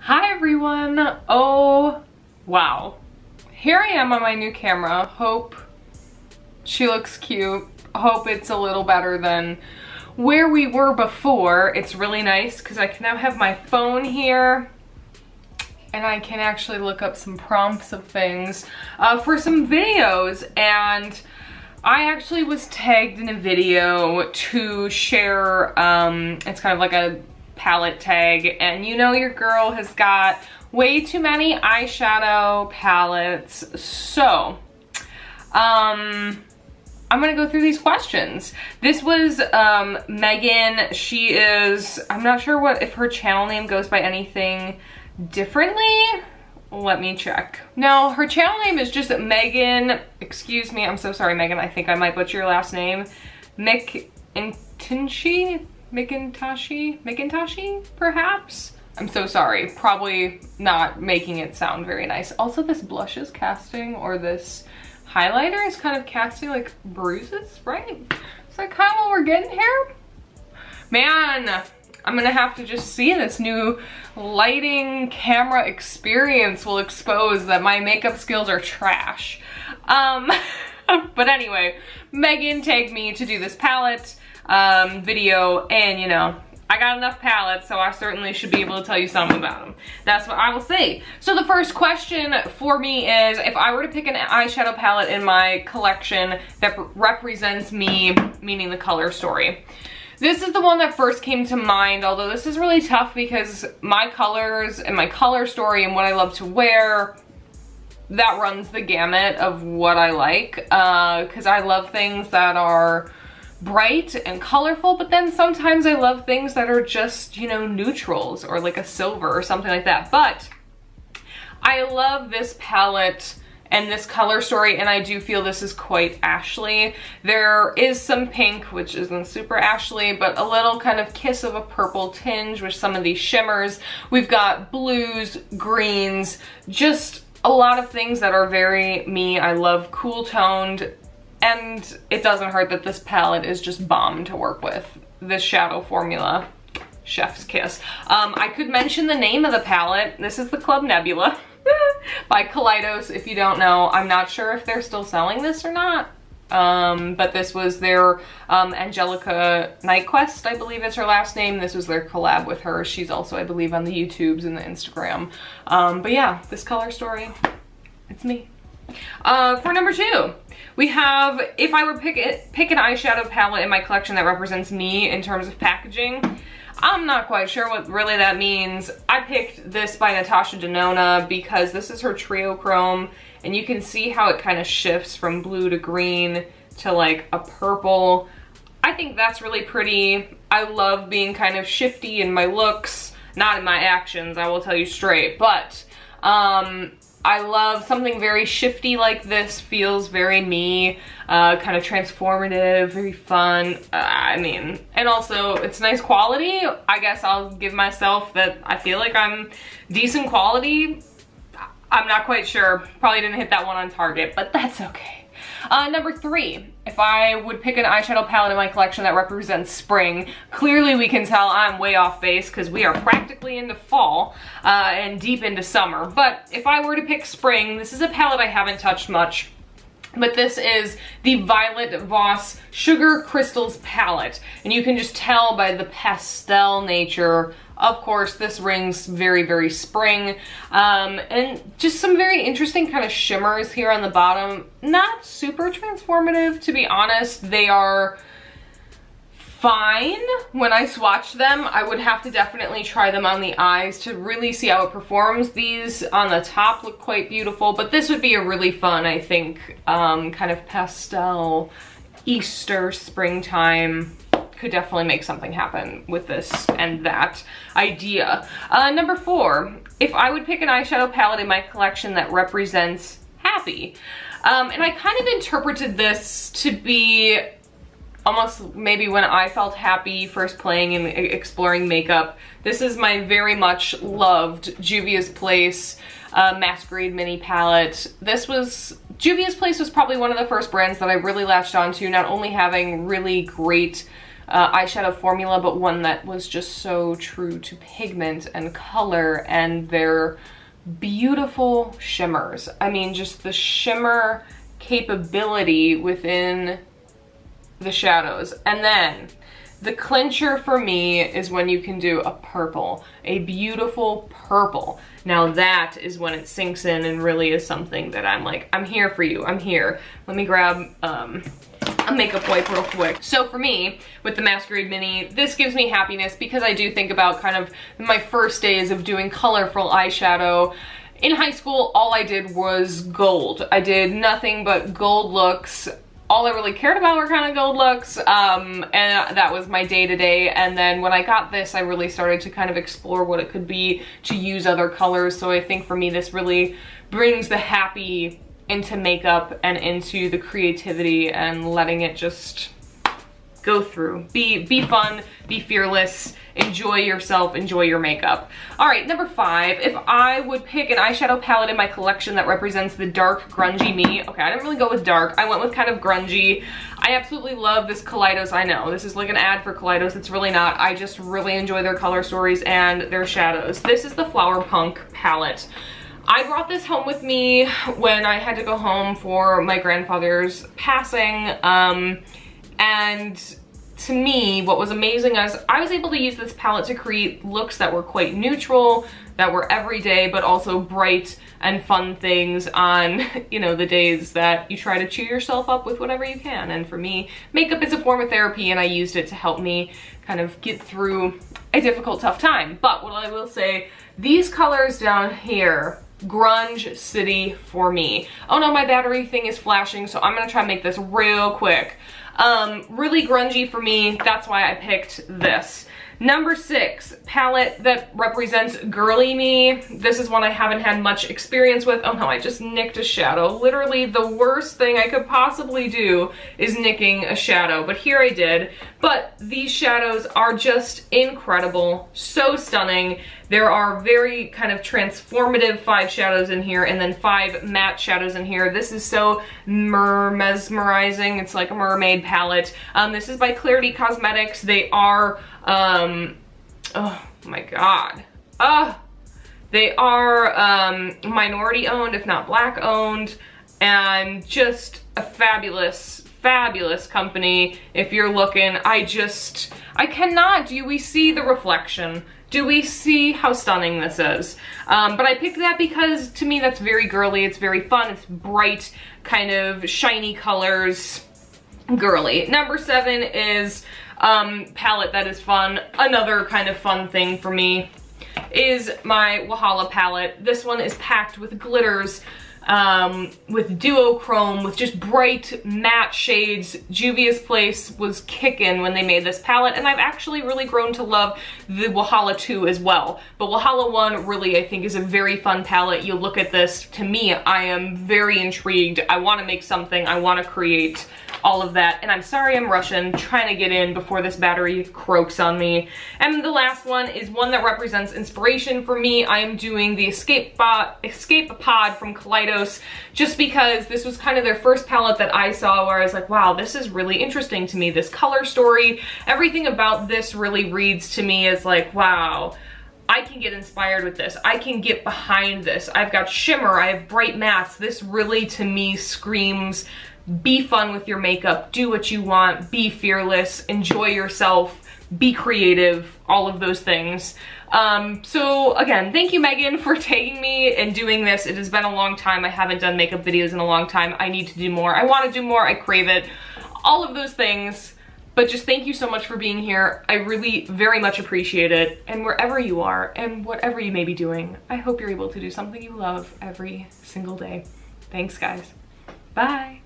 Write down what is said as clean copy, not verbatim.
Hi everyone. Oh wow, here I am on my new camera. Hope she looks cute. Hope it's a little better than where we were before. It's really nice because I can now have my phone here and I can actually look up some prompts of things for some videos. And I actually was tagged in a video to share, it's kind of like a palette tag, and you know your girl has got way too many eyeshadow palettes, so I'm gonna go through these questions. This was Megan. She is, I'm not sure if her channel name goes by anything differently. Let me check. No, her channel name is just Megan. Excuse me, I'm so sorry, Megan. I think I might butcher your last name. McIntoshi, perhaps? I'm so sorry. Probably not making it sound very nice. Also, this blush is casting, or this highlighter is kind of casting like bruises, right? Is that kind of what we're getting here? Man, I'm gonna have to just see this new lighting camera experience will expose that my makeup skills are trash. But anyway, Megan tagged me to do this palette video, and you know, I got enough palettes, so I certainly should be able to tell you something about them. That's what I will say. So the first question for me is, if I were to pick an eyeshadow palette in my collection that represents me, meaning the color story. This is the one that first came to mind, although this is really tough because my colors and my color story and what I love to wear, that runs the gamut of what I like, because I love things that are bright and colorful, but then sometimes I love things that are just, you know, neutrals or like a silver or something like that. But I love this palette and this color story, and I do feel this is quite Ashley. There is some pink, which isn't super Ashley, but a little kind of kiss of a purple tinge with some of these shimmers. We've got blues, greens, just a lot of things that are very me. I love cool toned, and it doesn't hurt that this palette is just bomb to work with. This shadow formula, chef's kiss. I could mention the name of the palette. This is the Club Nebula by Kaleidos. If you don't know, I'm not sure if they're still selling this or not. But this was their Angelica Nightquest, I believe is her last name. This was their collab with her. She's also, I believe, on the YouTubes and the Instagram. But yeah, this color story, it's me. For number 2, we have, if I were pick an eyeshadow palette in my collection that represents me in terms of packaging, I'm not quite sure what really that means. I picked this by Natasha Denona because this is her Trio Chrome, and you can see how it kind of shifts from blue to green to like a purple. I think that's really pretty. I love being kind of shifty in my looks, not in my actions, I will tell you straight, but I love something very shifty like this. Feels very me, kind of transformative, very fun. I mean, and also it's nice quality. I guess I'll give myself that I feel like I'm decent quality. I'm not quite sure. Probably didn't hit that one on target, but that's okay. Number 3, if I would pick an eyeshadow palette in my collection that represents spring, clearly we can tell I'm way off base because we are practically into fall and deep into summer. But if I were to pick spring, this is a palette I haven't touched much, but this is the Violet Voss Sugar Crystals palette. And you can just tell by the pastel nature. Of course, this rings very, very spring. And just some very interesting kind of shimmers here on the bottom. Not super transformative, to be honest. They are fine. When I swatch them, I would have to definitely try them on the eyes to really see how it performs. These on the top look quite beautiful, but this would be a really fun, I think, kind of pastel Easter springtime. Could definitely make something happen with this and that idea. Number 4, if I would pick an eyeshadow palette in my collection that represents happy. And I kind of interpreted this to be almost maybe when I felt happy first playing and exploring makeup. This is my very much loved Juvia's Place Masquerade mini palette. Juvia's Place was probably one of the first brands that I really latched onto, not only having really great eyeshadow formula, but one that was just so true to pigment and color and their beautiful shimmers. I mean, just the shimmer capability within the shadows. And then the clincher for me is when you can do a purple, a beautiful purple. Now that is when it sinks in and really is something that I'm like, I'm here for you, I'm here. Let me grab a makeup wipe real quick. So for me, with the Masquerade Mini, this gives me happiness because I do think about kind of my first days of doing colorful eyeshadow. In high school, all I did was gold. I did nothing but gold looks. All I really cared about were kind of gold looks, and that was my day-to-day. And then when I got this, I really started to kind of explore what it could be to use other colors. So I think for me, this really brings the happy into makeup and into the creativity and letting it just go through. Be fun, be fearless, enjoy yourself, enjoy your makeup. All right, number 5, if I would pick an eyeshadow palette in my collection that represents the dark, grungy me. Okay, I didn't really go with dark. I went with kind of grungy. I absolutely love this Kaleidos. I know, this is like an ad for Kaleidos. It's really not. I just really enjoy their color stories and their shadows. This is the Flower Punk palette. I brought this home with me when I had to go home for my grandfather's passing, and to me, what was amazing is I was able to use this palette to create looks that were quite neutral, that were everyday, but also bright and fun things on, you know, the days that you try to cheer yourself up with whatever you can. And for me, makeup is a form of therapy, and I used it to help me kind of get through a difficult, tough time. But what I will say, these colors down here, grunge city for me. Oh no, my battery thing is flashing, so I'm gonna try and make this real quick. Really grungy for me, that's why I picked this. Number 6, palette that represents girly me. This is one I haven't had much experience with. Oh no, I just nicked a shadow. Literally the worst thing I could possibly do is nicking a shadow, but here I did. But these shadows are just incredible, so stunning. There are very kind of transformative 5 shadows in here and then 5 matte shadows in here. This is so mesmerizing. It's like a mermaid palette. This is by Clarity Cosmetics. They are, oh my god. They are minority owned, if not black owned, and just a fabulous company. If you're looking, I cannot. Do we see the reflection? Do we see how stunning this is? But I picked that because to me that's very girly, it's very fun, it's bright, kind of shiny colors, girly. Number 7 is palette that is fun. Another kind of fun thing for me is my Wahala palette. This one is packed with glitters, with duochrome, with just bright matte shades. Juvia's Place was kickin' when they made this palette, and I've actually really grown to love the Wahala 2 as well. But Wahala 1 really, I think, is a very fun palette. You look at this, to me, I am very intrigued. I want to make something, I want to create all of that, and I'm sorry I'm rushing, trying to get in before this battery croaks on me. And the last one is one that represents inspiration for me. I am doing the Escape Pod from Kaleidos, just because this was kind of their first palette that I saw where I was like, wow, this is really interesting to me. This color story, everything about this really reads to me as like, wow, I can get inspired with this. I can get behind this. I've got shimmer, I have bright mattes. This really, to me, screams, be fun with your makeup, do what you want, be fearless, enjoy yourself, be creative, all of those things. So again, thank you, Megan, for taking me and doing this. It has been a long time. I haven't done makeup videos in a long time. I need to do more. I want to do more. I crave it. All of those things. But just thank you so much for being here. I really very much appreciate it. And wherever you are and whatever you may be doing, I hope you're able to do something you love every single day. Thanks, guys. Bye.